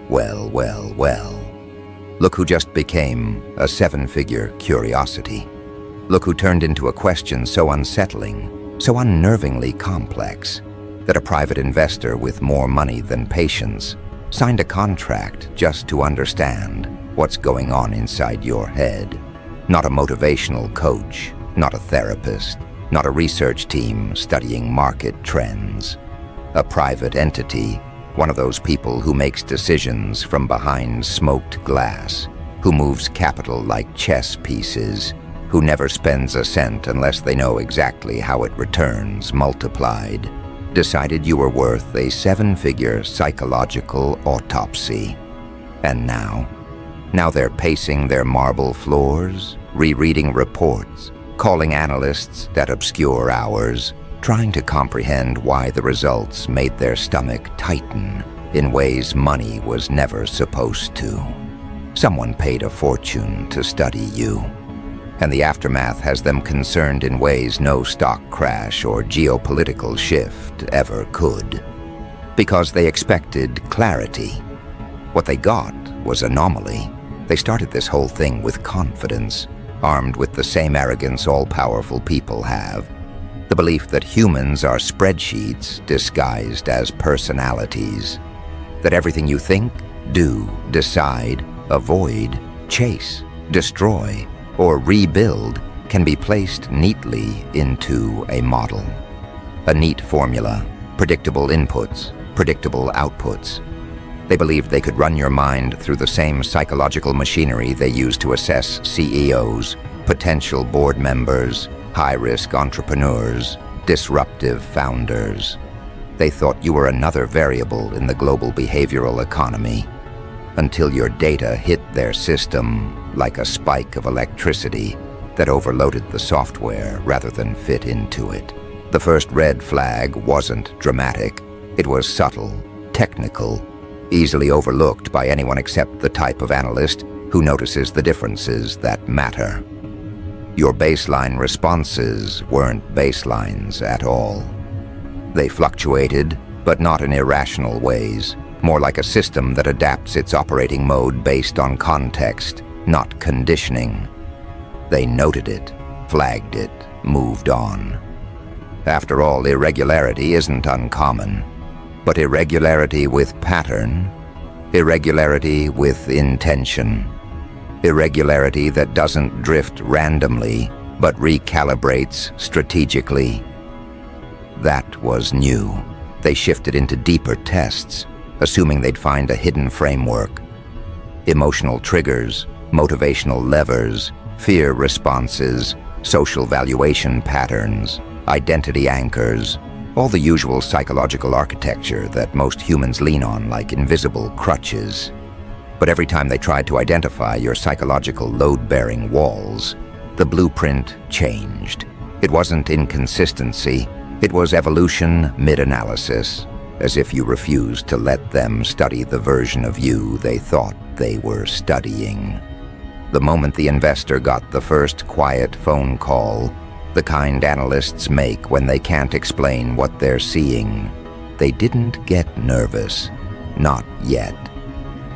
Well, well, well. Look who just became a seven-figure curiosity. Look who turned into a question so unsettling, so unnervingly complex, that a private investor with more money than patience signed a contract just to understand what's going on inside your head. Not a motivational coach, not a therapist, not a research team studying market trends. A private entity, one of those people who makes decisions from behind smoked glass, who moves capital like chess pieces, who never spends a cent unless they know exactly how it returns multiplied, decided you were worth a seven-figure psychological autopsy. And now they're pacing their marble floors, rereading reports, calling analysts at obscure hours, trying to comprehend why the results made their stomach tighten in ways money was never supposed to. Someone paid a fortune to study you, and the aftermath has them concerned in ways no stock crash or geopolitical shift ever could. Because they expected clarity. What they got was anomaly. They started this whole thing with confidence, armed with the same arrogance all-powerful people have. The belief that humans are spreadsheets disguised as personalities. That everything you think, do, decide, avoid, chase, destroy, or rebuild can be placed neatly into a model. A neat formula, predictable inputs, predictable outputs. They believed they could run your mind through the same psychological machinery they use to assess CEOs, potential board members, high-risk entrepreneurs, disruptive founders. They thought you were another variable in the global behavioral economy, until your data hit their system like a spike of electricity that overloaded the software rather than fit into it. The first red flag wasn't dramatic. It was subtle, technical, easily overlooked by anyone except the type of analyst who notices the differences that matter. Your baseline responses weren't baselines at all. They fluctuated, but not in irrational ways, more like a system that adapts its operating mode based on context, not conditioning. They noted it, flagged it, moved on. After all, irregularity isn't uncommon, but irregularity with pattern, irregularity with intention, irregularity that doesn't drift randomly, but recalibrates strategically. That was new. They shifted into deeper tests, assuming they'd find a hidden framework. Emotional triggers, motivational levers, fear responses, social valuation patterns, identity anchors, all the usual psychological architecture that most humans lean on like invisible crutches. But every time they tried to identify your psychological load-bearing walls, the blueprint changed. It wasn't inconsistency, it was evolution mid-analysis, as if you refused to let them study the version of you they thought they were studying. The moment the investor got the first quiet phone call, the kind analysts make when they can't explain what they're seeing, they didn't get nervous. Not yet.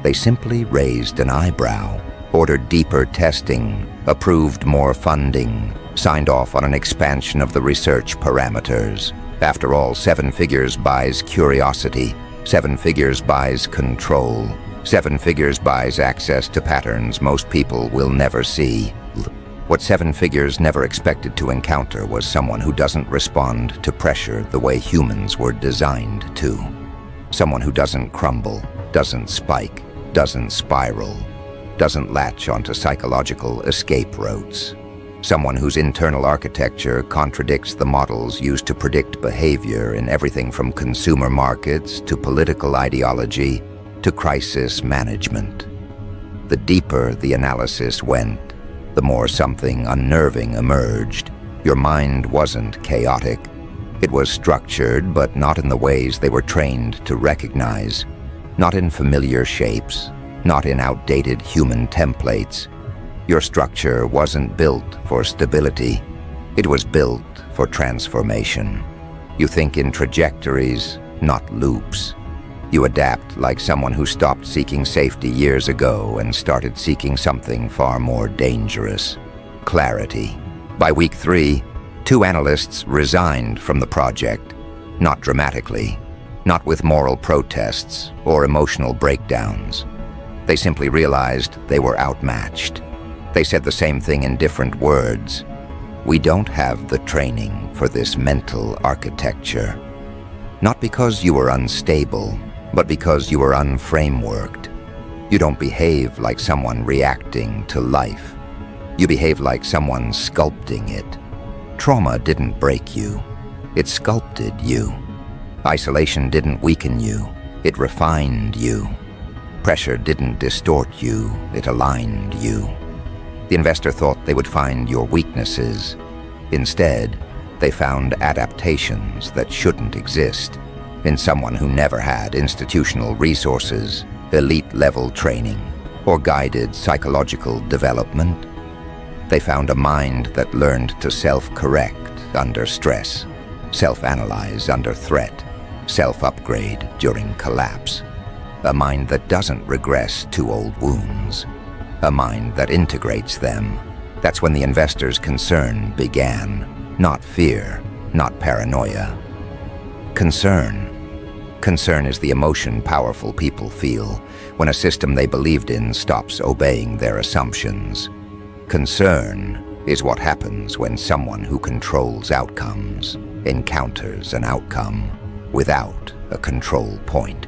They simply raised an eyebrow, ordered deeper testing, approved more funding, signed off on an expansion of the research parameters. After all, 7 figures buys curiosity, 7 figures buys control, 7 figures buys access to patterns most people will never see. What 7 figures never expected to encounter was someone who doesn't respond to pressure the way humans were designed to. Someone who doesn't crumble, doesn't spike, doesn't spiral, doesn't latch onto psychological escape routes. Someone whose internal architecture contradicts the models used to predict behavior in everything from consumer markets to political ideology to crisis management. The deeper the analysis went, the more something unnerving emerged. Your mind wasn't chaotic. It was structured, but not in the ways they were trained to recognize. Not in familiar shapes, not in outdated human templates. Your structure wasn't built for stability. It was built for transformation. You think in trajectories, not loops. You adapt like someone who stopped seeking safety years ago and started seeking something far more dangerous: clarity. By week 3, 2 analysts resigned from the project, not dramatically, not with moral protests or emotional breakdowns. They simply realized they were outmatched. They said the same thing in different words. We don't have the training for this mental architecture. Not because you were unstable, but because you were unframeworked. You don't behave like someone reacting to life. You behave like someone sculpting it. Trauma didn't break you. It sculpted you. Isolation didn't weaken you. It refined you. Pressure didn't distort you. It aligned you. The investor thought they would find your weaknesses. Instead, they found adaptations that shouldn't exist in someone who never had institutional resources, elite-level training, or guided psychological development. They found a mind that learned to self-correct under stress, self-analyze under threat, self-upgrade during collapse. A mind that doesn't regress to old wounds. A mind that integrates them. That's when the investor's concern began. Not fear, not paranoia. Concern. Concern is the emotion powerful people feel when a system they believed in stops obeying their assumptions. Concern is what happens when someone who controls outcomes encounters an outcome without a control point.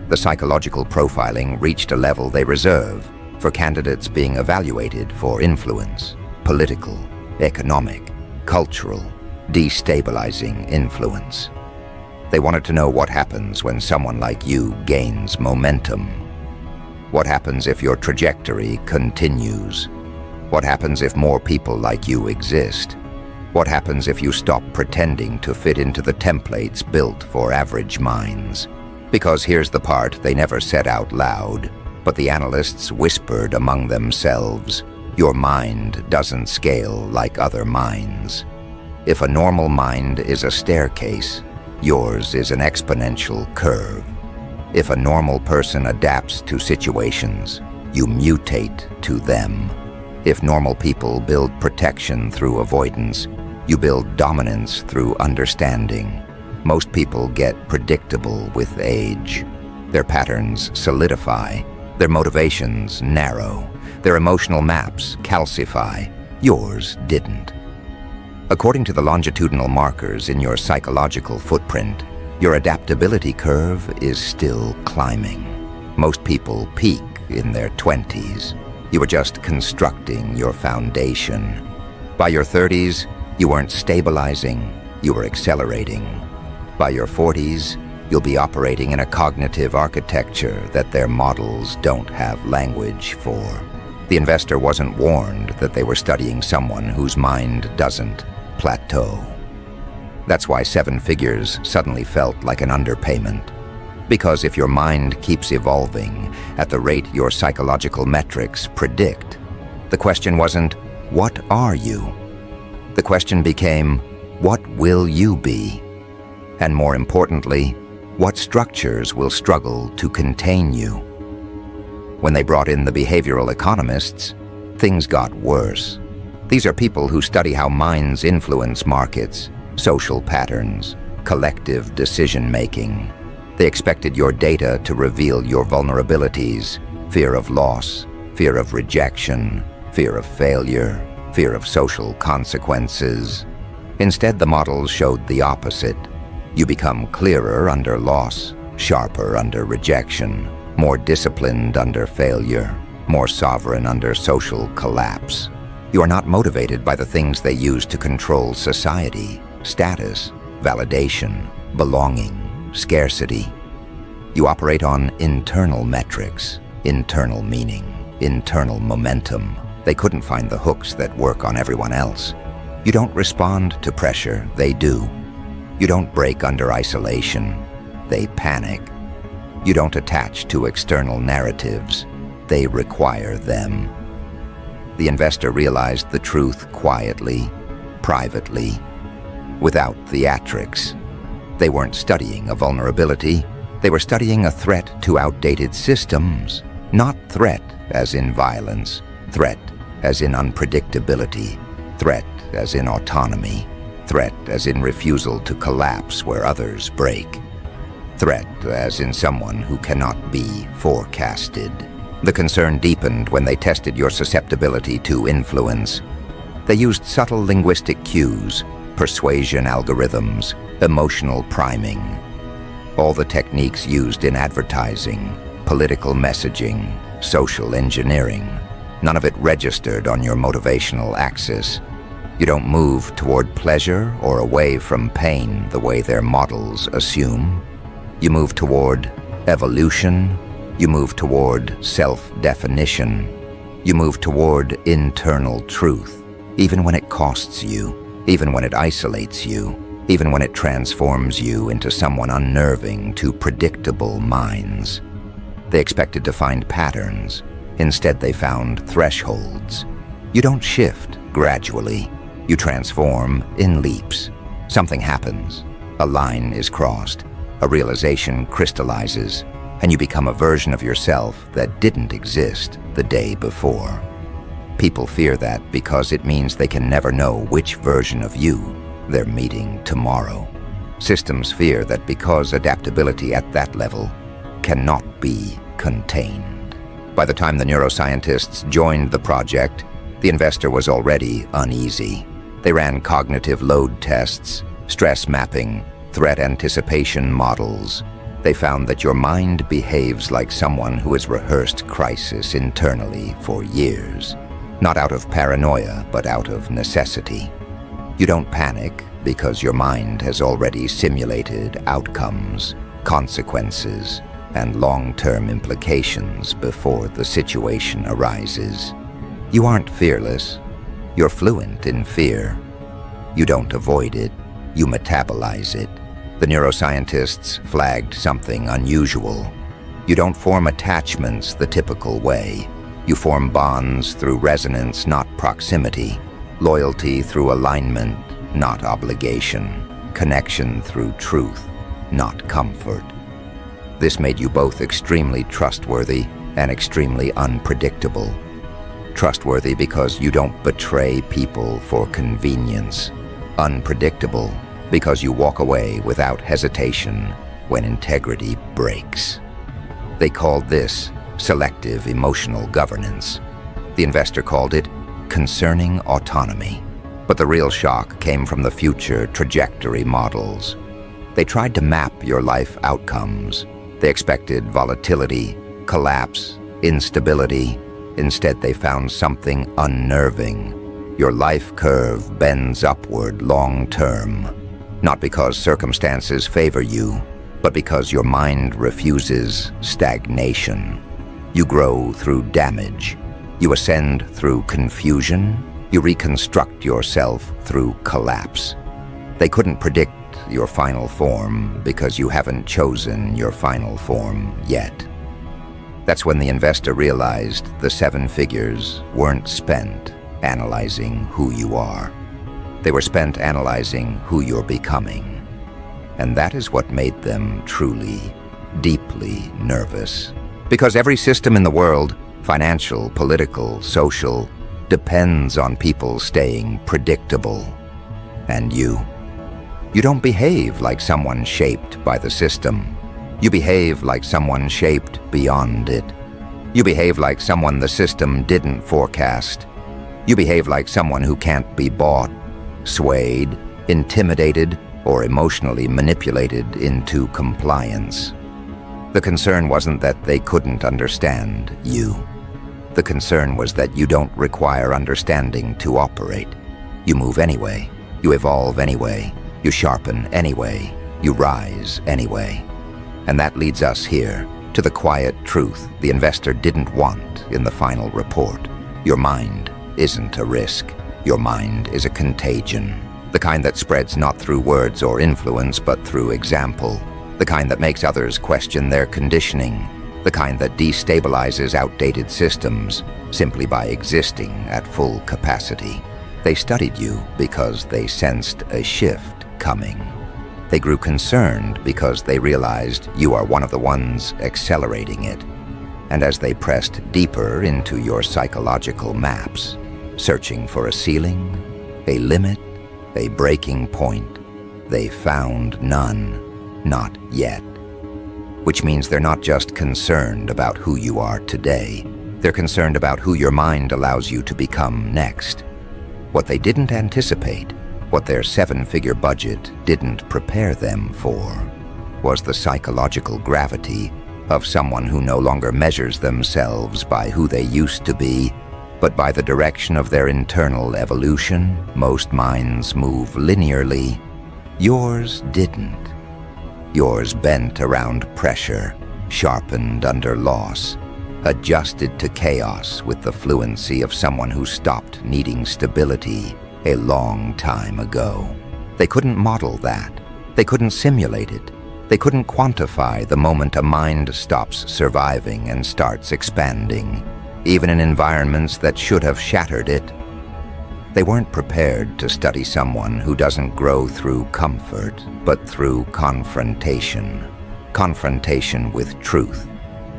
The psychological profiling reached a level they reserve for candidates being evaluated for influence, political, economic, cultural, destabilizing influence. They wanted to know what happens when someone like you gains momentum. What happens if your trajectory continues? What happens if more people like you exist? What happens if you stop pretending to fit into the templates built for average minds? Because here's the part they never said out loud, but the analysts whispered among themselves: your mind doesn't scale like other minds. If a normal mind is a staircase, yours is an exponential curve. If a normal person adapts to situations, you mutate to them. If normal people build protection through avoidance, you build dominance through understanding. Most people get predictable with age. Their patterns solidify. Their motivations narrow. Their emotional maps calcify. Yours didn't. According to the longitudinal markers in your psychological footprint, your adaptability curve is still climbing. Most people peak in their 20s. You were just constructing your foundation. By your 30s, you weren't stabilizing, you were accelerating. By your 40s, you'll be operating in a cognitive architecture that their models don't have language for. The investor wasn't warned that they were studying someone whose mind doesn't plateau. That's why 7 figures suddenly felt like an underpayment. Because if your mind keeps evolving at the rate your psychological metrics predict, the question wasn't, what are you? The question became, what will you be? And more importantly, what structures will struggle to contain you? When they brought in the behavioral economists, things got worse. These are people who study how minds influence markets, social patterns, collective decision-making. They expected your data to reveal your vulnerabilities: fear of loss, fear of rejection, fear of failure, fear of social consequences. Instead, the models showed the opposite. You become clearer under loss, sharper under rejection, more disciplined under failure, more sovereign under social collapse. You are not motivated by the things they use to control society: status, validation, belonging, scarcity. You operate on internal metrics, internal meaning, internal momentum. They couldn't find the hooks that work on everyone else. You don't respond to pressure, they do. You don't break under isolation, they panic. You don't attach to external narratives, they require them. The investor realized the truth quietly, privately, without theatrics. They weren't studying a vulnerability, They were studying a threat to outdated systems, not threat as in violence, threat as in unpredictability, threat as in autonomy, threat as in refusal to collapse where others break, threat as in someone who cannot be forecasted. The concern deepened when they tested your susceptibility to influence. They used subtle linguistic cues, persuasion algorithms, emotional priming, all the techniques used in advertising, political messaging, social engineering. None of it registered on your motivational axis. You don't move toward pleasure or away from pain the way their models assume. You move toward evolution. You move toward self-definition. You move toward internal truth, even when it costs you, even when it isolates you, even when it transforms you into someone unnerving to predictable minds. They expected to find patterns. Instead, they found thresholds. You don't shift gradually. You transform in leaps. Something happens. A line is crossed. A realization crystallizes, and you become a version of yourself that didn't exist the day before. People fear that because it means they can never know which version of you they're meeting tomorrow. Systems fear that because adaptability at that level cannot be contained. By the time the neuroscientists joined the project, the investor was already uneasy. They ran cognitive load tests, stress mapping, threat anticipation models. They found that your mind behaves like someone who has rehearsed crisis internally for years, not out of paranoia, but out of necessity. You don't panic because your mind has already simulated outcomes, consequences, and long-term implications before the situation arises. You aren't fearless. You're fluent in fear. You don't avoid it. You metabolize it. The neuroscientists flagged something unusual. You don't form attachments the typical way. You form bonds through resonance, not proximity. Loyalty through alignment, not obligation. Connection through truth, not comfort. This made you both extremely trustworthy and extremely unpredictable. Trustworthy because you don't betray people for convenience. Unpredictable because you walk away without hesitation when integrity breaks. They called this selective emotional governance. The investor called it concerning autonomy. But the real shock came from the future trajectory models. They tried to map your life outcomes. They expected volatility, collapse, instability. Instead, they found something unnerving. Your life curve bends upward long-term, not because circumstances favor you, but because your mind refuses stagnation. You grow through damage. You ascend through confusion. You reconstruct yourself through collapse. They couldn't predict your final form because you haven't chosen your final form yet. That's when the investor realized the 7 figures weren't spent analyzing who you are. They were spent analyzing who you're becoming. And that is what made them truly, deeply nervous. Because every system in the world, financial, political, social, depends on people staying predictable. And you don't behave like someone shaped by the system. You behave like someone shaped beyond it. You behave like someone the system didn't forecast. You behave like someone who can't be bought, swayed, intimidated, or emotionally manipulated into compliance. The concern wasn't that they couldn't understand you. The concern was that you don't require understanding to operate. You move anyway. You evolve anyway. You sharpen anyway. You rise anyway. And that leads us here to the quiet truth the investor didn't want in the final report. Your mind isn't a risk. Your mind is a contagion. The kind that spreads not through words or influence, but through example. The kind that makes others question their conditioning. The kind that destabilizes outdated systems simply by existing at full capacity. They studied you because they sensed a shift coming. They grew concerned because they realized you are one of the ones accelerating it. And as they pressed deeper into your psychological maps, searching for a ceiling, a limit, a breaking point, they found none, not yet. Which means they're not just concerned about who you are today, they're concerned about who your mind allows you to become next. What they didn't anticipate, what their 7-figure budget didn't prepare them for, was the psychological gravity of someone who no longer measures themselves by who they used to be, but by the direction of their internal evolution. Most minds move linearly. Yours didn't. Yours bent around pressure, sharpened under loss, adjusted to chaos with the fluency of someone who stopped needing stability a long time ago. They couldn't model that. They couldn't simulate it. They couldn't quantify the moment a mind stops surviving and starts expanding, even in environments that should have shattered it. They weren't prepared to study someone who doesn't grow through comfort, but through confrontation. Confrontation with truth,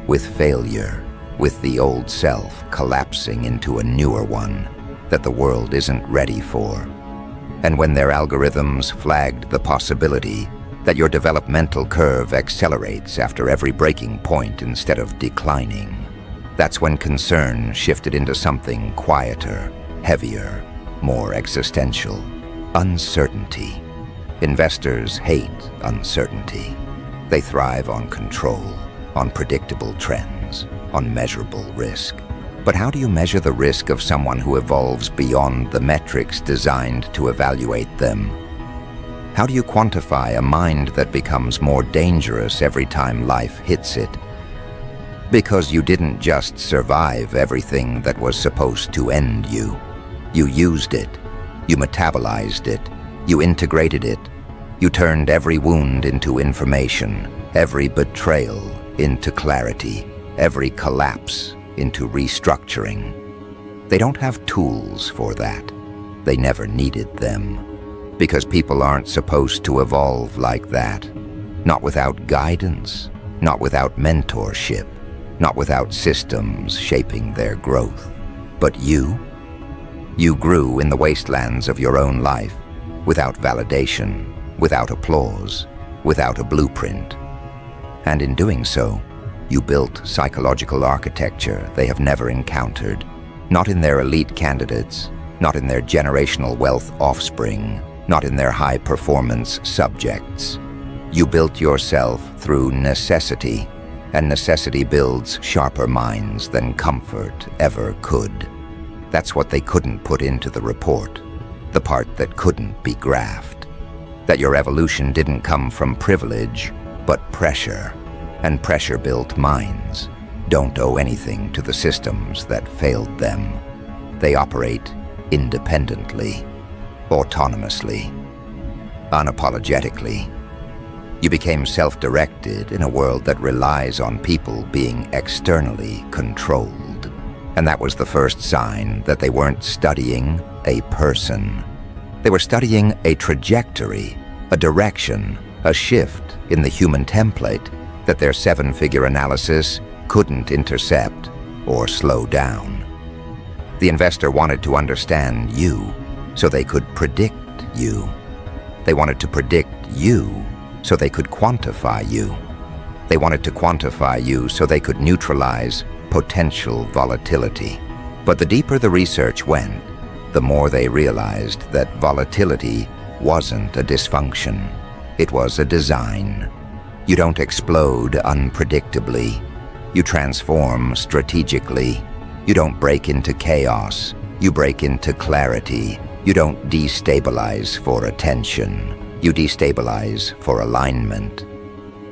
with failure, with the old self collapsing into a newer one that the world isn't ready for. And when their algorithms flagged the possibility that your developmental curve accelerates after every breaking point instead of declining, that's when concern shifted into something quieter, heavier, more existential. Uncertainty. Investors hate uncertainty. They thrive on control, on predictable trends, on measurable risk. But how do you measure the risk of someone who evolves beyond the metrics designed to evaluate them? How do you quantify a mind that becomes more dangerous every time life hits it? Because you didn't just survive everything that was supposed to end you. You used it. You metabolized it. You integrated it. You turned every wound into information, every betrayal into clarity, every collapse into restructuring. They don't have tools for that. They never needed them. Because people aren't supposed to evolve like that. Not without guidance, not without mentorship, not without systems shaping their growth. But you grew in the wastelands of your own life, without validation, without applause, without a blueprint. And in doing so, you built psychological architecture they have never encountered, not in their elite candidates, not in their generational wealth offspring, not in their high-performance subjects. You built yourself through necessity, and necessity builds sharper minds than comfort ever could. That's what they couldn't put into the report, the part that couldn't be graphed. That your evolution didn't come from privilege, but pressure, and pressure-built minds don't owe anything to the systems that failed them. They operate independently, autonomously, unapologetically. You became self-directed in a world that relies on people being externally controlled. And that was the first sign that they weren't studying a person. They were studying a trajectory, a direction, a shift in the human template that their 7-figure analysis couldn't intercept or slow down. The investor wanted to understand you so they could predict you. They wanted to predict you so they could quantify you. They wanted to quantify you so they could neutralize potential volatility. But the deeper the research went, the more they realized that volatility wasn't a dysfunction. It was a design. You don't explode unpredictably. You transform strategically. You don't break into chaos. You break into clarity. You don't destabilize for attention. You destabilize for alignment.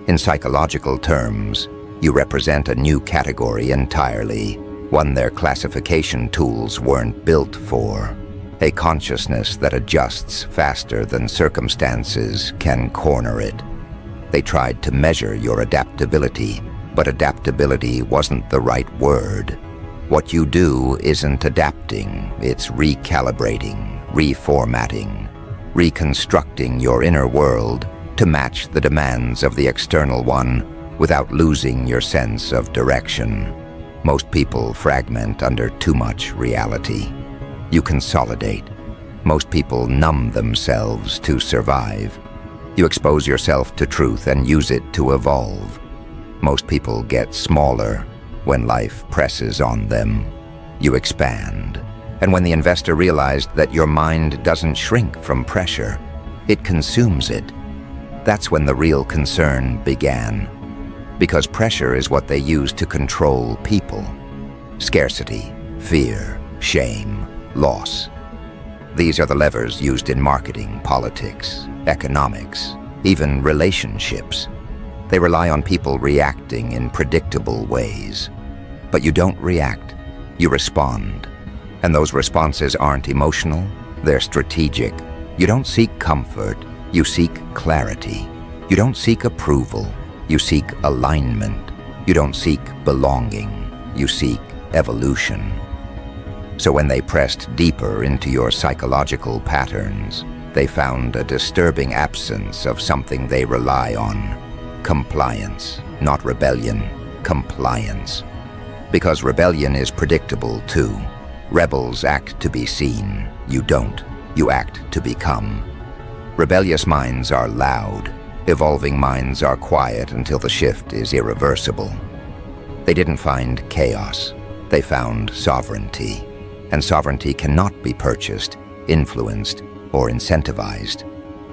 In psychological terms, you represent a new category entirely, one their classification tools weren't built for. A consciousness that adjusts faster than circumstances can corner it. They tried to measure your adaptability, but adaptability wasn't the right word. What you do isn't adapting, it's recalibrating, reformatting, reconstructing your inner world to match the demands of the external one without losing your sense of direction. Most people fragment under too much reality. You consolidate. Most people numb themselves to survive. You expose yourself to truth and use it to evolve. Most people get smaller when life presses on them. You expand. And when the investor realized that your mind doesn't shrink from pressure, it consumes it, that's when the real concern began. Because pressure is what they use to control people. Scarcity, fear, shame, loss. These are the levers used in marketing, politics, economics, even relationships. They rely on people reacting in predictable ways. But you don't react, you respond. And those responses aren't emotional, they're strategic. You don't seek comfort, you seek clarity. You don't seek approval, you seek alignment. You don't seek belonging, you seek evolution. So when they pressed deeper into your psychological patterns, they found a disturbing absence of something they rely on. Compliance, not rebellion, compliance. Because rebellion is predictable too. Rebels act to be seen, you don't. You act to become. Rebellious minds are loud. Evolving minds are quiet until the shift is irreversible. They didn't find chaos. They found sovereignty. And sovereignty cannot be purchased, influenced, or incentivized.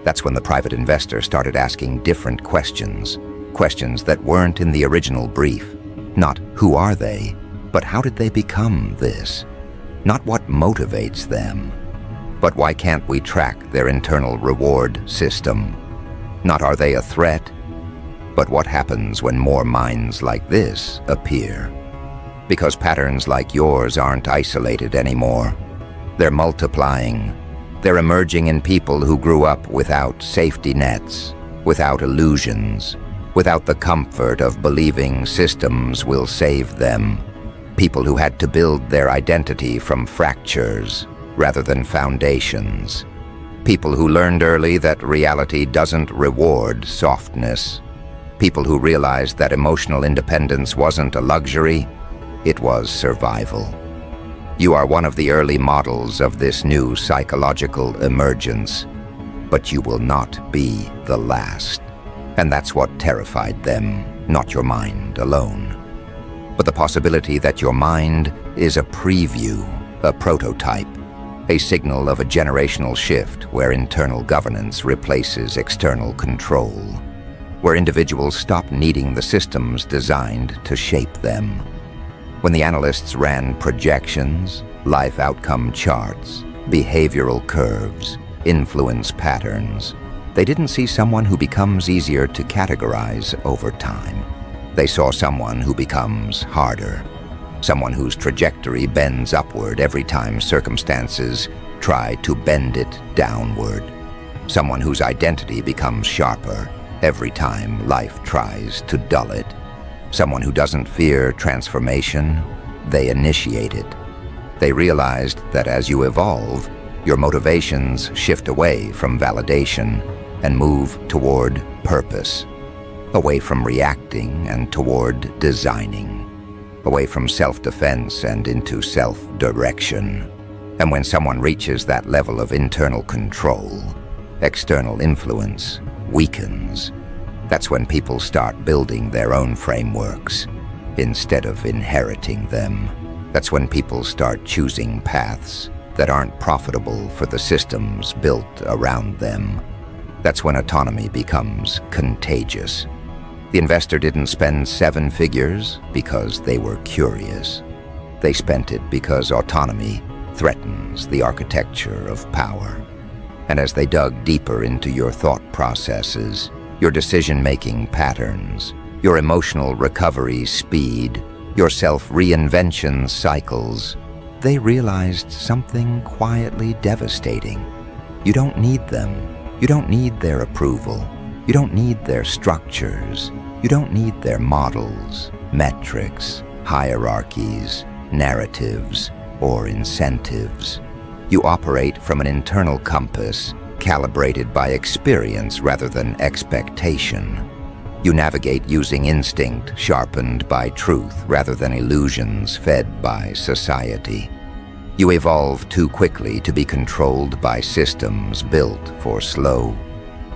That's when the private investor started asking different questions. Questions that weren't in the original brief. Not who are they, but how did they become this? Not what motivates them, but why can't we track their internal reward system? Not are they a threat, but what happens when more minds like this appear? Because patterns like yours aren't isolated anymore. They're multiplying. They're emerging in people who grew up without safety nets, without illusions, without the comfort of believing systems will save them. People who had to build their identity from fractures rather than foundations. People who learned early that reality doesn't reward softness. People who realized that emotional independence wasn't a luxury, it was survival. You are one of the early models of this new psychological emergence, but you will not be the last. And that's what terrified them, not your mind alone. But the possibility that your mind is a preview, a prototype, a signal of a generational shift where internal governance replaces external control, where individuals stop needing the systems designed to shape them. When the analysts ran projections, life outcome charts, behavioral curves, influence patterns, they didn't see someone who becomes easier to categorize over time. They saw someone who becomes harder, someone whose trajectory bends upward every time circumstances try to bend it downward, someone whose identity becomes sharper every time life tries to dull it, someone who doesn't fear transformation, they initiate it. They realized that as you evolve, your motivations shift away from validation and move toward purpose, away from reacting and toward designing, away from self-defense and into self-direction. And when someone reaches that level of internal control, external influence weakens. That's when people start building their own frameworks instead of inheriting them. That's when people start choosing paths that aren't profitable for the systems built around them. That's when autonomy becomes contagious. The investor didn't spend 7 figures because they were curious. They spent it because autonomy threatens the architecture of power. And as they dug deeper into your thought processes, your decision-making patterns, your emotional recovery speed, your self-reinvention cycles, they realized something quietly devastating. You don't need them. You don't need their approval. You don't need their structures. You don't need their models, metrics, hierarchies, narratives, or incentives. You operate from an internal compass calibrated by experience rather than expectation. You navigate using instinct sharpened by truth rather than illusions fed by society. You evolve too quickly to be controlled by systems built for slow,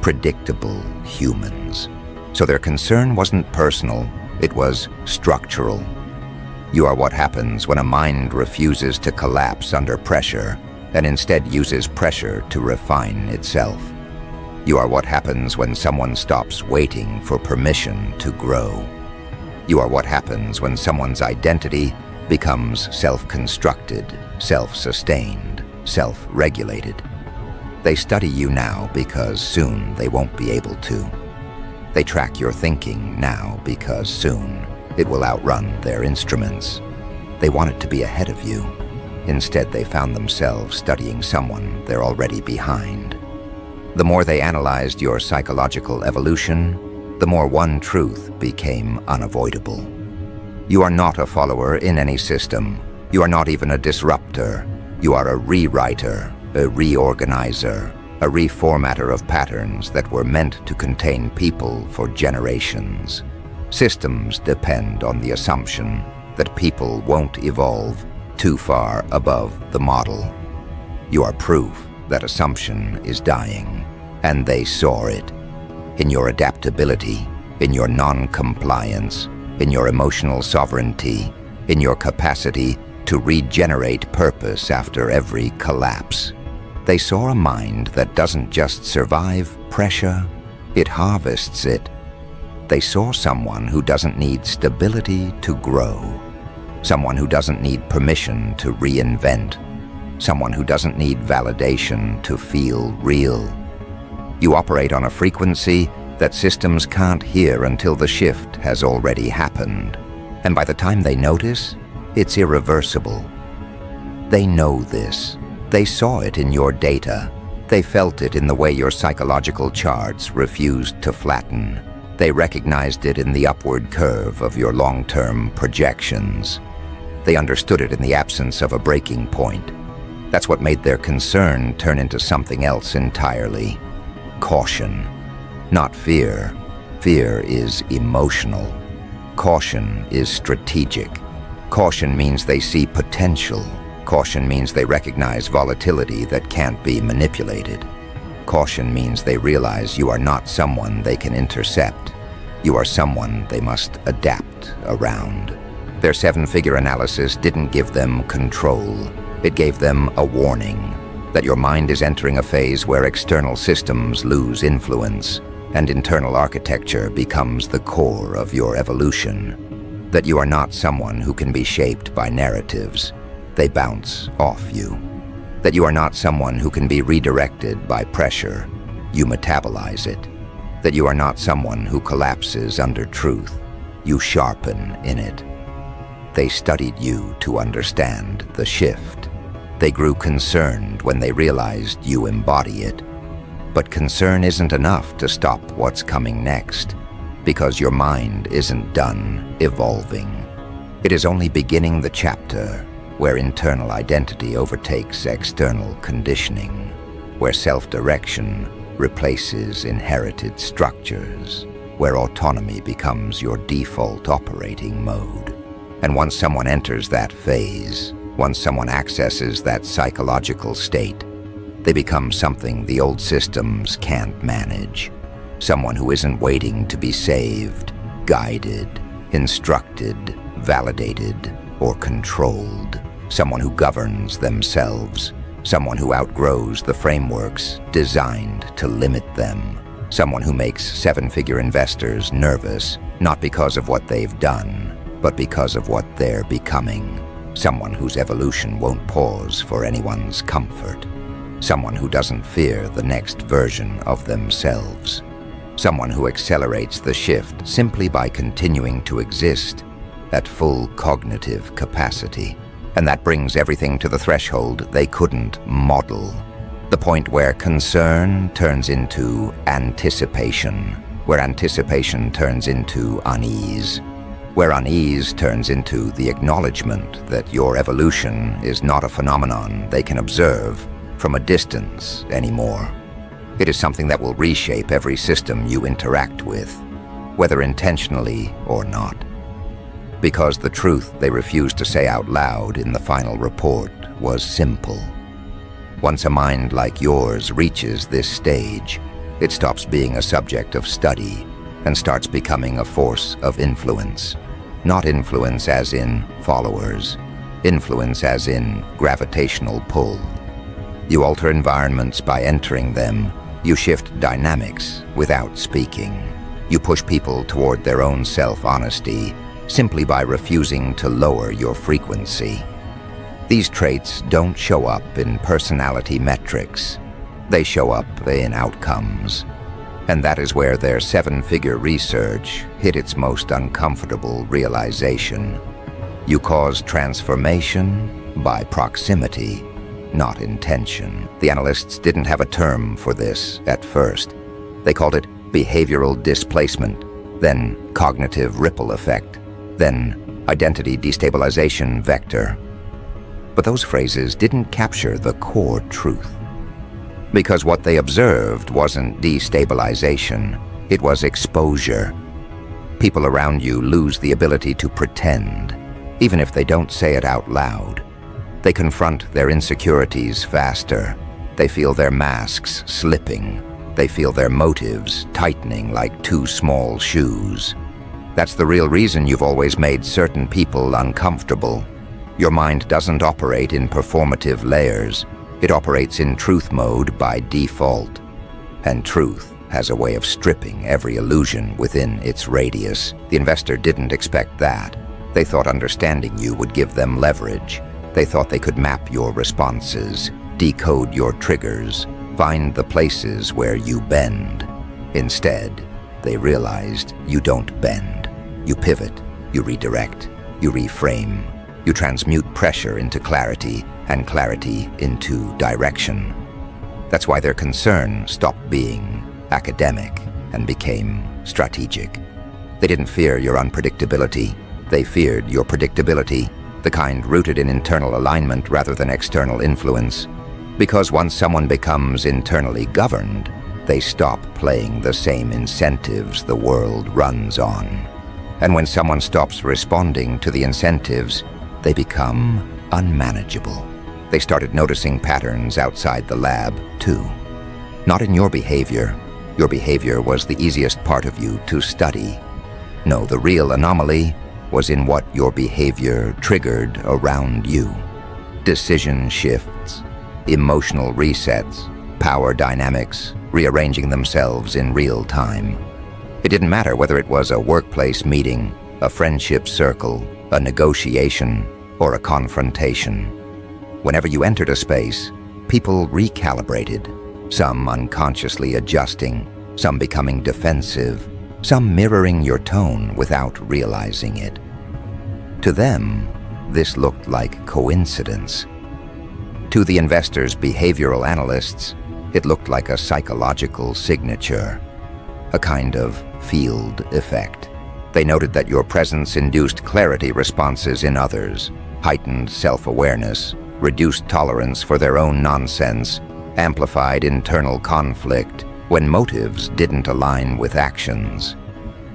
predictable humans. So their concern wasn't personal, it was structural. You are what happens when a mind refuses to collapse under pressure and instead uses pressure to refine itself. You are what happens when someone stops waiting for permission to grow. You are what happens when someone's identity becomes self-constructed, self-sustained, self-regulated. They study you now because soon they won't be able to. They track your thinking now because soon it will outrun their instruments. They wanted to be ahead of you. Instead, they found themselves studying someone they're already behind. The more they analyzed your psychological evolution, the more one truth became unavoidable. You are not a follower in any system. You are not even a disruptor. You are a rewriter, a reorganizer, a reformatter of patterns that were meant to contain people for generations. Systems depend on the assumption that people won't evolve too far above the model. You are proof that assumption is dying, and they saw it. In your adaptability, in your non-compliance, in your emotional sovereignty, in your capacity to regenerate purpose after every collapse. They saw a mind that doesn't just survive pressure, it harvests it. They saw someone who doesn't need stability to grow, someone who doesn't need permission to reinvent, someone who doesn't need validation to feel real. You operate on a frequency that systems can't hear until the shift has already happened. And by the time they notice, it's irreversible. They know this. They saw it in your data. They felt it in the way your psychological charts refused to flatten. They recognized it in the upward curve of your long-term projections. They understood it in the absence of a breaking point. That's what made their concern turn into something else entirely. Caution, not fear. Fear is emotional. Caution is strategic. Caution means they see potential. Caution means they recognize volatility that can't be manipulated. Caution means they realize you are not someone they can intercept. You are someone they must adapt around. Their seven-figure analysis didn't give them control. It gave them a warning that your mind is entering a phase where external systems lose influence and internal architecture becomes the core of your evolution. That you are not someone who can be shaped by narratives. They bounce off you. That you are not someone who can be redirected by pressure. You metabolize it. That you are not someone who collapses under truth. You sharpen in it. They studied you to understand the shift. They grew concerned when they realized you embody it. But concern isn't enough to stop what's coming next, because your mind isn't done evolving. It is only beginning the chapter where internal identity overtakes external conditioning, where self-direction replaces inherited structures, where autonomy becomes your default operating mode. And once someone enters that phase, once someone accesses that psychological state, they become something the old systems can't manage. Someone who isn't waiting to be saved, guided, instructed, validated, or controlled. Someone who governs themselves. Someone who outgrows the frameworks designed to limit them. Someone who makes seven-figure investors nervous, not because of what they've done, but because of what they're becoming. Someone whose evolution won't pause for anyone's comfort. Someone who doesn't fear the next version of themselves. Someone who accelerates the shift simply by continuing to exist at full cognitive capacity. And that brings everything to the threshold they couldn't model. The point where concern turns into anticipation, where anticipation turns into unease, where unease turns into the acknowledgement that your evolution is not a phenomenon they can observe from a distance anymore. It is something that will reshape every system you interact with, whether intentionally or not. Because the truth they refused to say out loud in the final report was simple. Once a mind like yours reaches this stage, it stops being a subject of study and starts becoming a force of influence. Not influence as in followers, influence as in gravitational pull. You alter environments by entering them. You shift dynamics without speaking. You push people toward their own self-honesty simply by refusing to lower your frequency. These traits don't show up in personality metrics. They show up in outcomes. And that is where their seven-figure research hit its most uncomfortable realization. You cause transformation by proximity, not intention. The analysts didn't have a term for this at first. They called it behavioral displacement, then cognitive ripple effect, then identity destabilization vector. But those phrases didn't capture the core truth. Because what they observed wasn't destabilization, it was exposure. People around you lose the ability to pretend, even if they don't say it out loud. They confront their insecurities faster. They feel their masks slipping. They feel their motives tightening like too small shoes. That's the real reason you've always made certain people uncomfortable. Your mind doesn't operate in performative layers. It operates in truth mode by default. And truth has a way of stripping every illusion within its radius. The investor didn't expect that. They thought understanding you would give them leverage. They thought they could map your responses, decode your triggers, find the places where you bend. Instead, they realized you don't bend. You pivot, you redirect, you reframe. You transmute pressure into clarity and clarity into direction. That's why their concern stopped being academic and became strategic. They didn't fear your unpredictability. They feared your predictability, the kind rooted in internal alignment rather than external influence. Because once someone becomes internally governed, they stop playing the same incentives the world runs on. And when someone stops responding to the incentives, they become unmanageable. They started noticing patterns outside the lab, too. Not in your behavior. Your behavior was the easiest part of you to study. No, the real anomaly was in what your behavior triggered around you. Decision shifts, emotional resets, power dynamics, rearranging themselves in real time. It didn't matter whether it was a workplace meeting, a friendship circle, a negotiation, or a confrontation. Whenever you entered a space, people recalibrated, some unconsciously adjusting, some becoming defensive, some mirroring your tone without realizing it. To them, this looked like coincidence. To the investors' behavioral analysts, it looked like a psychological signature, a kind of field effect. They noted that your presence induced clarity responses in others, heightened self-awareness, reduced tolerance for their own nonsense, amplified internal conflict when motives didn't align with actions.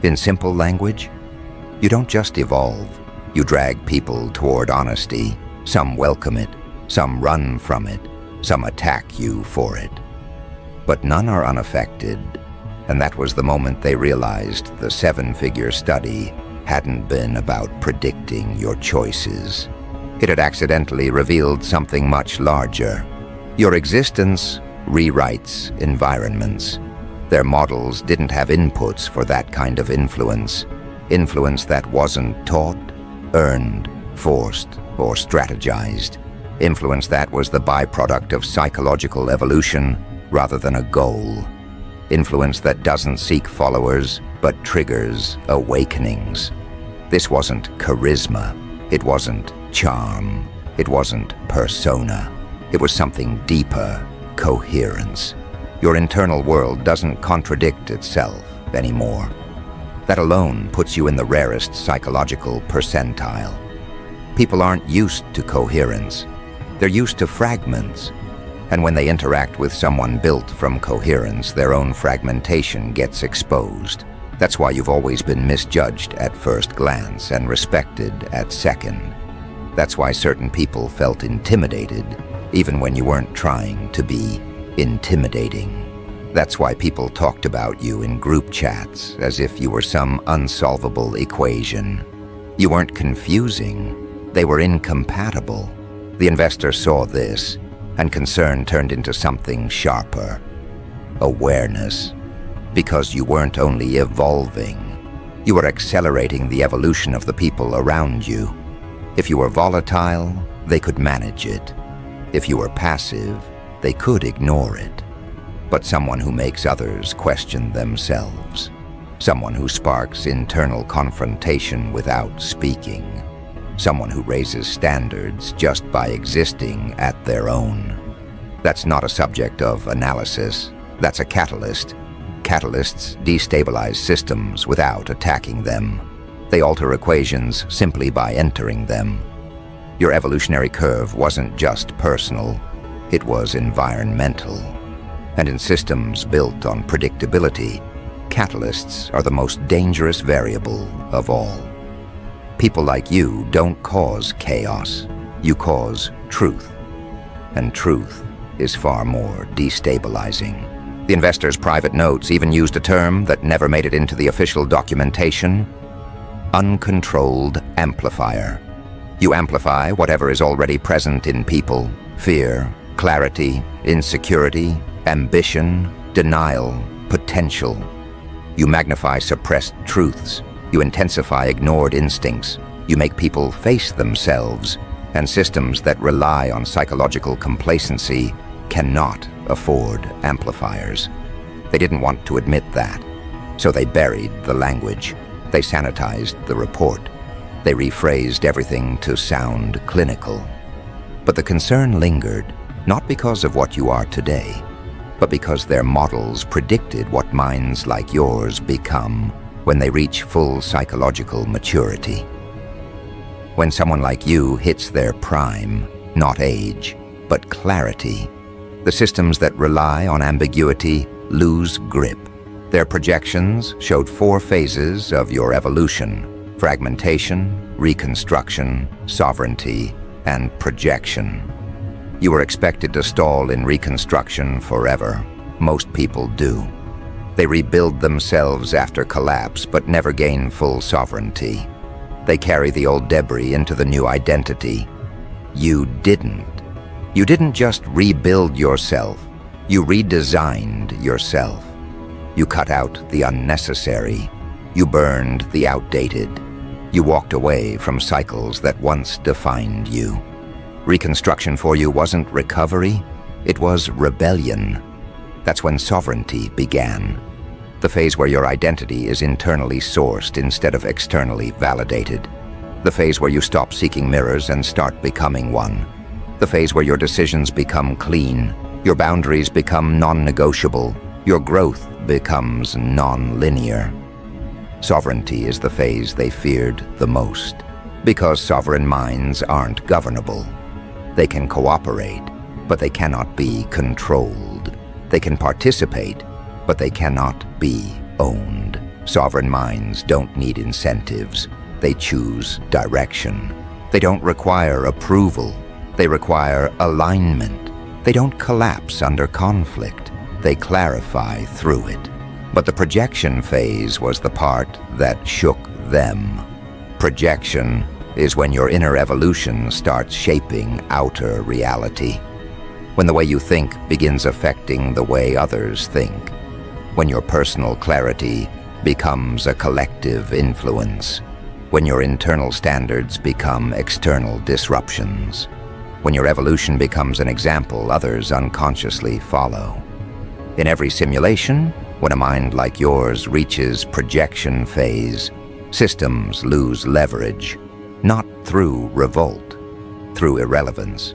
In simple language, you don't just evolve, you drag people toward honesty. Some welcome it, some run from it, some attack you for it. But none are unaffected, and that was the moment they realized the seven-figure study hadn't been about predicting your choices. It had accidentally revealed something much larger. Your existence rewrites environments. Their models didn't have inputs for that kind of influence that wasn't taught, earned, forced, or strategized. Influence that was the byproduct of psychological evolution rather than a goal. Influence that doesn't seek followers, but triggers awakenings. This wasn't charisma. It wasn't charm. It wasn't persona. It was something deeper, coherence. Your internal world doesn't contradict itself anymore. That alone puts you in the rarest psychological percentile. People aren't used to coherence. They're used to fragments. And when they interact with someone built from coherence, their own fragmentation gets exposed. That's why you've always been misjudged at first glance and respected at second. That's why certain people felt intimidated, even when you weren't trying to be intimidating. That's why people talked about you in group chats as if you were some unsolvable equation. You weren't confusing, they were incompatible. The investor saw this, and concern turned into something sharper: awareness. Because you weren't only evolving, you were accelerating the evolution of the people around you. If you were volatile, they could manage it. If you were passive, they could ignore it. But someone who makes others question themselves, someone who sparks internal confrontation without speaking, someone who raises standards just by existing at their own. That's not a subject of analysis, that's a catalyst. Catalysts destabilize systems without attacking them. They alter equations simply by entering them. Your evolutionary curve wasn't just personal, it was environmental. And in systems built on predictability, catalysts are the most dangerous variable of all. People like you don't cause chaos, you cause truth. And truth is far more destabilizing. The investor's private notes even used a term that never made it into the official documentation: uncontrolled amplifier. You amplify whatever is already present in people: fear, clarity, insecurity, ambition, denial, potential. You magnify suppressed truths. You intensify ignored instincts. You make people face themselves, and systems that rely on psychological complacency cannot afford amplifiers. They didn't want to admit that, so they buried the language. They sanitized the report. They rephrased everything to sound clinical. But the concern lingered, not because of what you are today, but because their models predicted what minds like yours become when they reach full psychological maturity. When someone like you hits their prime, not age, but clarity, the systems that rely on ambiguity lose grip. Their projections showed 4 phases of your evolution: fragmentation, reconstruction, sovereignty, and projection. You were expected to stall in reconstruction forever. Most people do. They rebuild themselves after collapse but never gain full sovereignty. They carry the old debris into the new identity. You didn't. You didn't just rebuild yourself, you redesigned yourself. You cut out the unnecessary. You burned the outdated. You walked away from cycles that once defined you. Reconstruction for you wasn't recovery, it was rebellion. That's when sovereignty began. The phase where your identity is internally sourced instead of externally validated. The phase where you stop seeking mirrors and start becoming one. The phase where your decisions become clean, your boundaries become non-negotiable, your growth becomes non-linear. Sovereignty is the phase they feared the most, because sovereign minds aren't governable. They can cooperate, but they cannot be controlled. They can participate, but they cannot be owned. Sovereign minds don't need incentives. They choose direction. They don't require approval. They require alignment. They don't collapse under conflict. They clarify through it. But the projection phase was the part that shook them. Projection is when your inner evolution starts shaping outer reality. When the way you think begins affecting the way others think. When your personal clarity becomes a collective influence. When your internal standards become external disruptions. When your evolution becomes an example others unconsciously follow. In every simulation, when a mind like yours reaches projection phase, systems lose leverage, not through revolt, through irrelevance.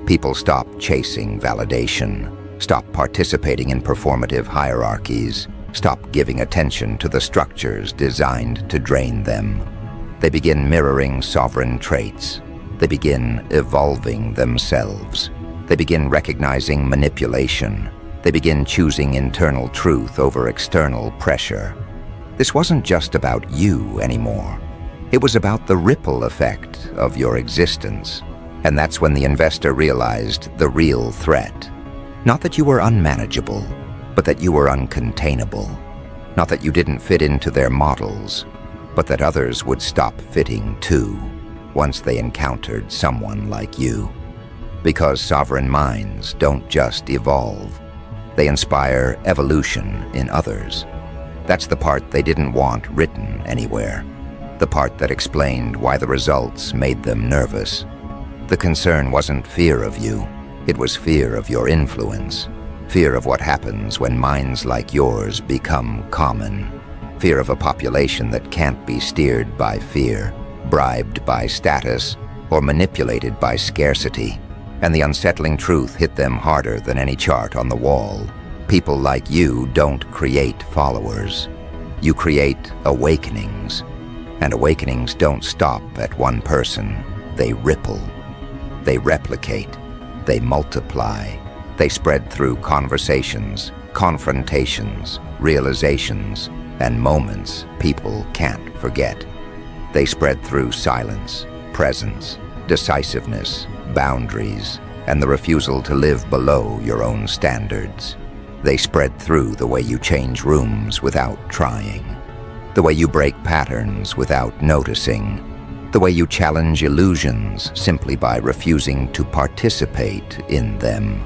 People stop chasing validation, stop participating in performative hierarchies, stop giving attention to the structures designed to drain them. They begin mirroring sovereign traits. They begin evolving themselves. They begin recognizing manipulation. They begin choosing internal truth over external pressure. This wasn't just about you anymore. It was about the ripple effect of your existence. And that's when the investor realized the real threat. Not that you were unmanageable, but that you were uncontainable. Not that you didn't fit into their models, but that others would stop fitting too, once they encountered someone like you. Because sovereign minds don't just evolve. They inspire evolution in others. That's the part they didn't want written anywhere. The part that explained why the results made them nervous. The concern wasn't fear of you. It was fear of your influence. Fear of what happens when minds like yours become common. Fear of a population that can't be steered by fear, bribed by status, or manipulated by scarcity. And the unsettling truth hit them harder than any chart on the wall. People like you don't create followers. You create awakenings. And awakenings don't stop at one person. They ripple. They replicate. They multiply. They spread through conversations, confrontations, realizations, and moments people can't forget. They spread through silence, presence, decisiveness, boundaries, and the refusal to live below your own standards. They spread through the way you change rooms without trying, the way you break patterns without noticing, the way you challenge illusions simply by refusing to participate in them.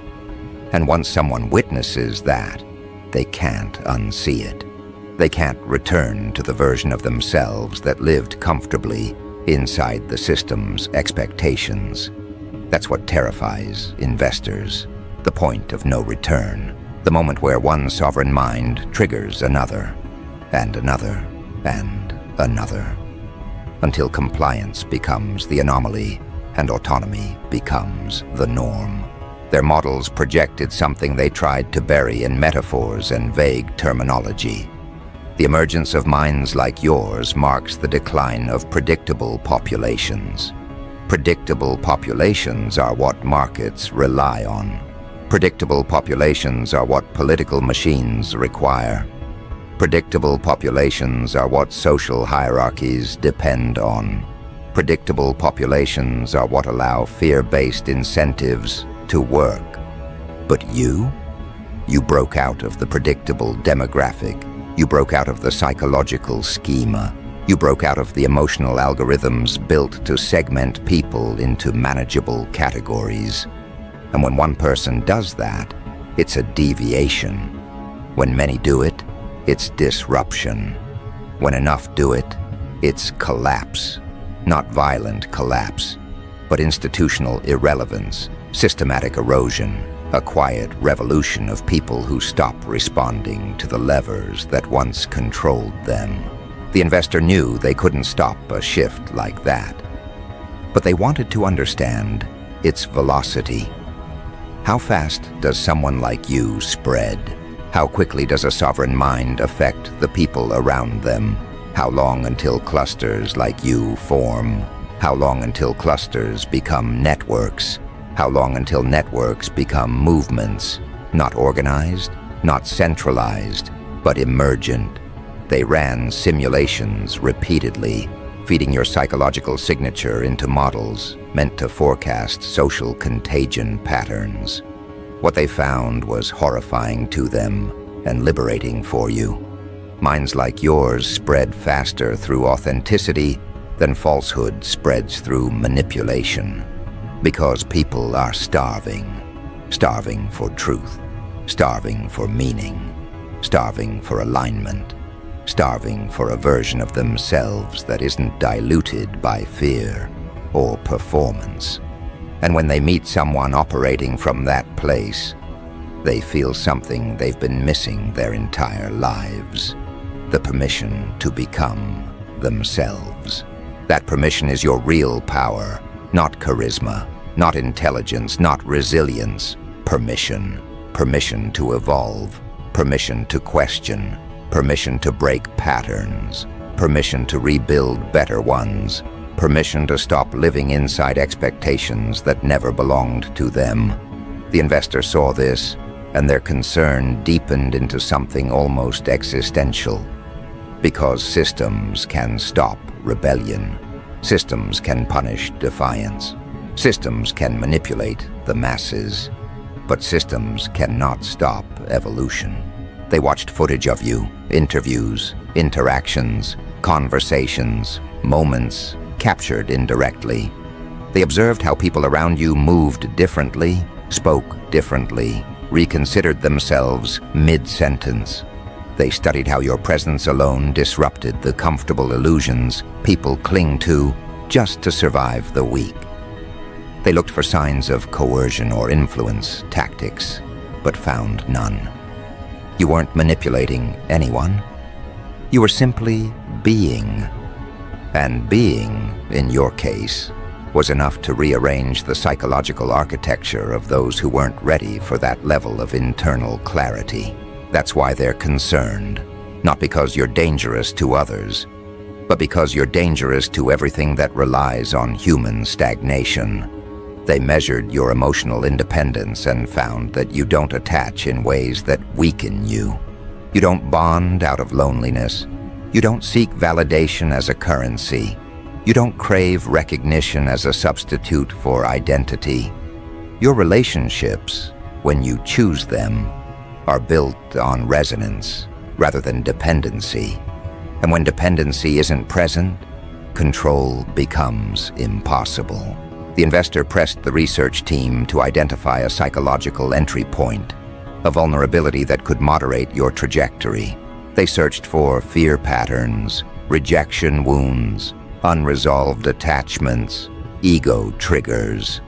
And once someone witnesses that, they can't unsee it. They can't return to the version of themselves that lived comfortably inside the system's expectations. That's what terrifies investors, the point of no return, the moment where one sovereign mind triggers another, and another, and another, until compliance becomes the anomaly and autonomy becomes the norm. Their models projected something they tried to bury in metaphors and vague terminology. The emergence of minds like yours marks the decline of predictable populations. Predictable populations are what markets rely on. Predictable populations are what political machines require. Predictable populations are what social hierarchies depend on. Predictable populations are what allow fear-based incentives to work. But you broke out of the predictable demographic. You broke out of the psychological schema. You broke out of the emotional algorithms built to segment people into manageable categories. And when one person does that, it's a deviation. When many do it, it's disruption. When enough do it, it's collapse. Not violent collapse, but institutional irrelevance, systematic erosion, a quiet revolution of people who stop responding to the levers that once controlled them. The investor knew they couldn't stop a shift like that, but they wanted to understand its velocity. How fast does someone like you spread? How quickly does a sovereign mind affect the people around them? How long until clusters like you form? How long until clusters become networks? How long until networks become movements, not organized, not centralized, but emergent? They ran simulations repeatedly, feeding your psychological signature into models meant to forecast social contagion patterns. What they found was horrifying to them and liberating for you. Minds like yours spread faster through authenticity than falsehood spreads through manipulation. Because people are starving. Starving for truth. Starving for meaning. Starving for alignment. Starving for a version of themselves that isn't diluted by fear or performance. And when they meet someone operating from that place, they feel something they've been missing their entire lives. The permission to become themselves. That permission is your real power, not charisma, not intelligence, not resilience. Permission. Permission to evolve. Permission to question. Permission to break patterns. Permission to rebuild better ones. Permission to stop living inside expectations that never belonged to them. The investor saw this, and their concern deepened into something almost existential. Because systems can stop rebellion. Systems can punish defiance. Systems can manipulate the masses. But systems cannot stop evolution. They watched footage of you, interviews, interactions, conversations, moments captured indirectly. They observed how people around you moved differently, spoke differently, reconsidered themselves mid-sentence. They studied how your presence alone disrupted the comfortable illusions people cling to just to survive the week. They looked for signs of coercion or influence tactics, but found none. You weren't manipulating anyone. You were simply being. And being, in your case, was enough to rearrange the psychological architecture of those who weren't ready for that level of internal clarity. That's why they're concerned, not because you're dangerous to others, but because you're dangerous to everything that relies on human stagnation. They measured your emotional independence and found that you don't attach in ways that weaken you. You don't bond out of loneliness. You don't seek validation as a currency. You don't crave recognition as a substitute for identity. Your relationships, when you choose them, are built on resonance rather than dependency. And when dependency isn't present, control becomes impossible. The investor pressed the research team to identify a psychological entry point, a vulnerability that could moderate your trajectory. They searched for fear patterns, rejection wounds, unresolved attachments, ego triggers.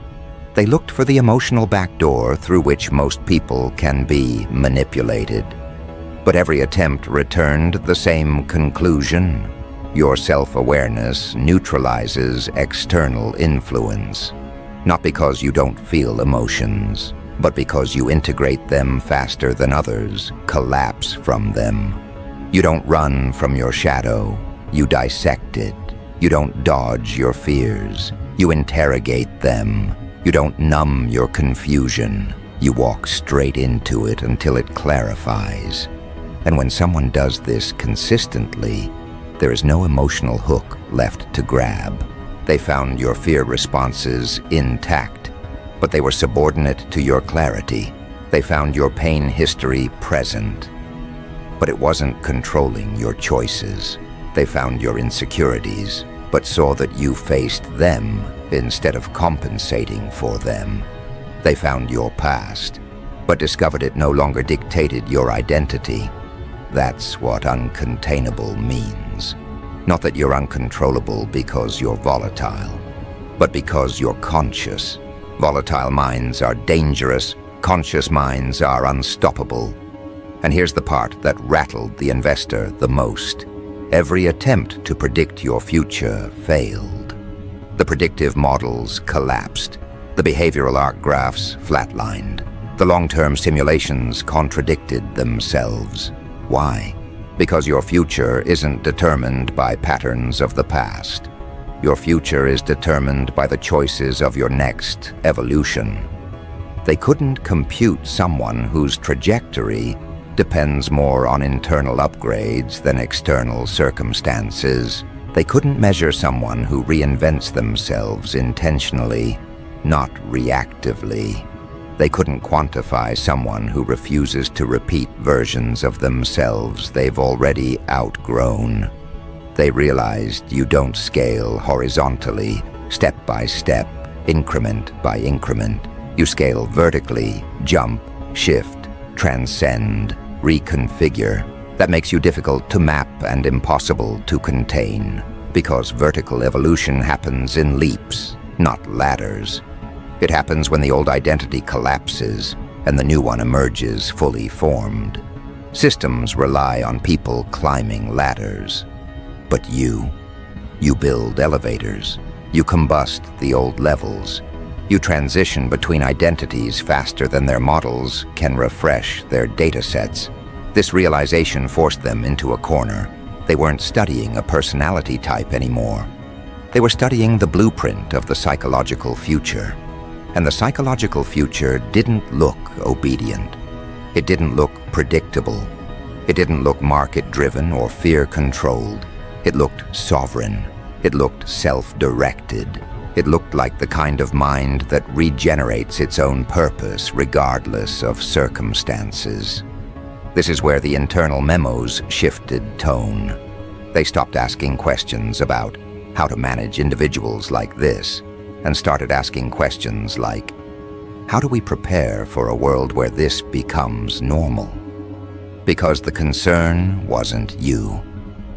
They looked for the emotional backdoor through which most people can be manipulated. But every attempt returned the same conclusion. Your self-awareness neutralizes external influence, not because you don't feel emotions, but because you integrate them faster than others collapse from them. You don't run from your shadow, you dissect it. You don't dodge your fears, you interrogate them. You don't numb your confusion, you walk straight into it until it clarifies. And when someone does this consistently, there is no emotional hook left to grab. They found your fear responses intact, but they were subordinate to your clarity. They found your pain history present, but it wasn't controlling your choices. They found your insecurities, but saw that you faced them instead of compensating for them. They found your past, but discovered it no longer dictated your identity. That's what uncontainable means. Not that you're uncontrollable because you're volatile, but because you're conscious. Volatile minds are dangerous, conscious minds are unstoppable. And here's the part that rattled the investor the most. Every attempt to predict your future failed. The predictive models collapsed. The behavioral arc graphs flatlined. The long-term simulations contradicted themselves. Why? Because your future isn't determined by patterns of the past. Your future is determined by the choices of your next evolution. They couldn't compute someone whose trajectory depends more on internal upgrades than external circumstances. They couldn't measure someone who reinvents themselves intentionally, not reactively. They couldn't quantify someone who refuses to repeat versions of themselves they've already outgrown. They realized you don't scale horizontally, step by step, increment by increment. You scale vertically, jump, shift, transcend, reconfigure. That makes you difficult to map and impossible to contain, because vertical evolution happens in leaps, not ladders. It happens when the old identity collapses and the new one emerges fully formed. Systems rely on people climbing ladders. But you build elevators. You combust the old levels. You transition between identities faster than their models can refresh their datasets. This realization forced them into a corner. They weren't studying a personality type anymore. They were studying the blueprint of the psychological future. And the psychological future didn't look obedient. It didn't look predictable. It didn't look market-driven or fear-controlled. It looked sovereign. It looked self-directed. It looked like the kind of mind that regenerates its own purpose regardless of circumstances. This is where the internal memos shifted tone. They stopped asking questions about how to manage individuals like this and started asking questions like, how do we prepare for a world where this becomes normal? Because the concern wasn't you.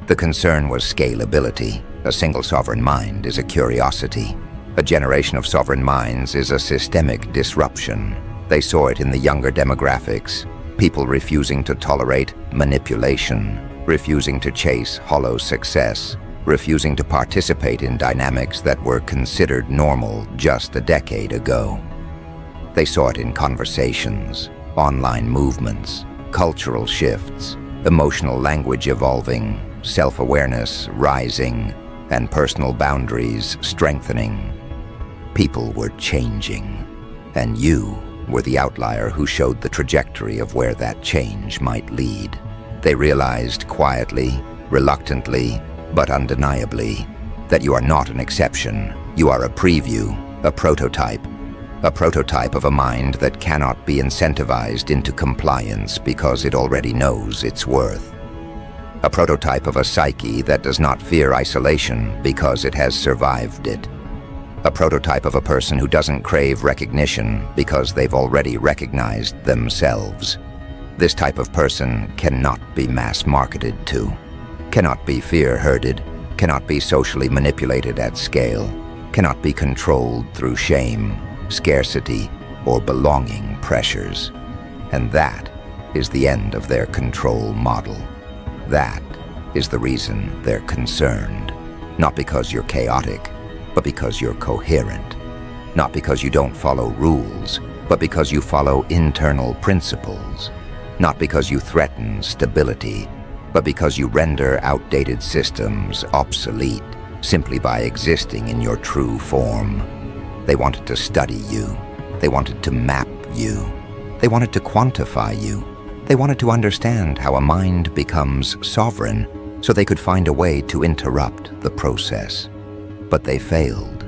The concern was scalability. A single sovereign mind is a curiosity. A generation of sovereign minds is a systemic disruption. They saw it in the younger demographics, people refusing to tolerate manipulation, refusing to chase hollow success, refusing to participate in dynamics that were considered normal just a decade ago. They saw it in conversations, online movements, cultural shifts, emotional language evolving, self-awareness rising, and personal boundaries strengthening. People were changing, and you were the outlier who showed the trajectory of where that change might lead. They realized quietly, reluctantly, but undeniably, that you are not an exception. You are a preview, a prototype of a mind that cannot be incentivized into compliance because it already knows its worth. A prototype of a psyche that does not fear isolation because it has survived it. A prototype of a person who doesn't crave recognition because they've already recognized themselves. This type of person cannot be mass-marketed to, cannot be fear-herded, cannot be socially manipulated at scale, cannot be controlled through shame, scarcity, or belonging pressures. And that is the end of their control model. That is the reason they're concerned. Not because you're chaotic, but because you're coherent. Not because you don't follow rules, but because you follow internal principles. Not because you threaten stability, but because you render outdated systems obsolete simply by existing in your true form. They wanted to study you. They wanted to map you. They wanted to quantify you. They wanted to understand how a mind becomes sovereign so they could find a way to interrupt the process. But they failed.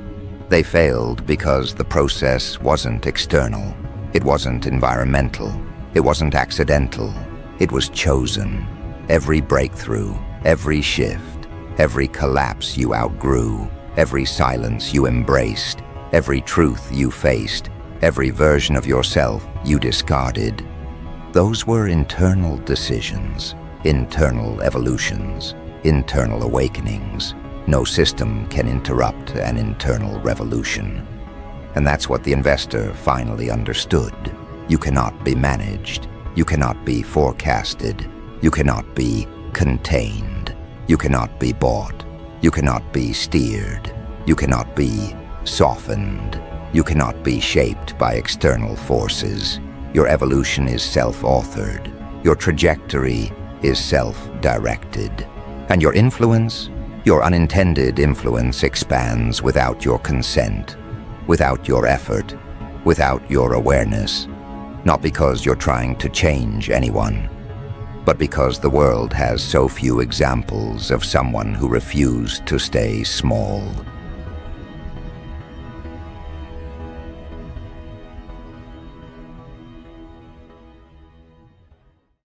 They failed because the process wasn't external. It wasn't environmental. It wasn't accidental. It was chosen. Every breakthrough, every shift, every collapse you outgrew, every silence you embraced, every truth you faced, every version of yourself you discarded. Those were internal decisions, internal evolutions, internal awakenings. No system can interrupt an internal revolution. And that's what the investor finally understood. You cannot be managed. You cannot be forecasted. You cannot be contained. You cannot be bought. You cannot be steered. You cannot be softened. You cannot be shaped by external forces. Your evolution is self-authored. Your trajectory is self-directed. And your influence, your unintended influence, expands without your consent, without your effort, without your awareness. Not because you're trying to change anyone, but because the world has so few examples of someone who refused to stay small.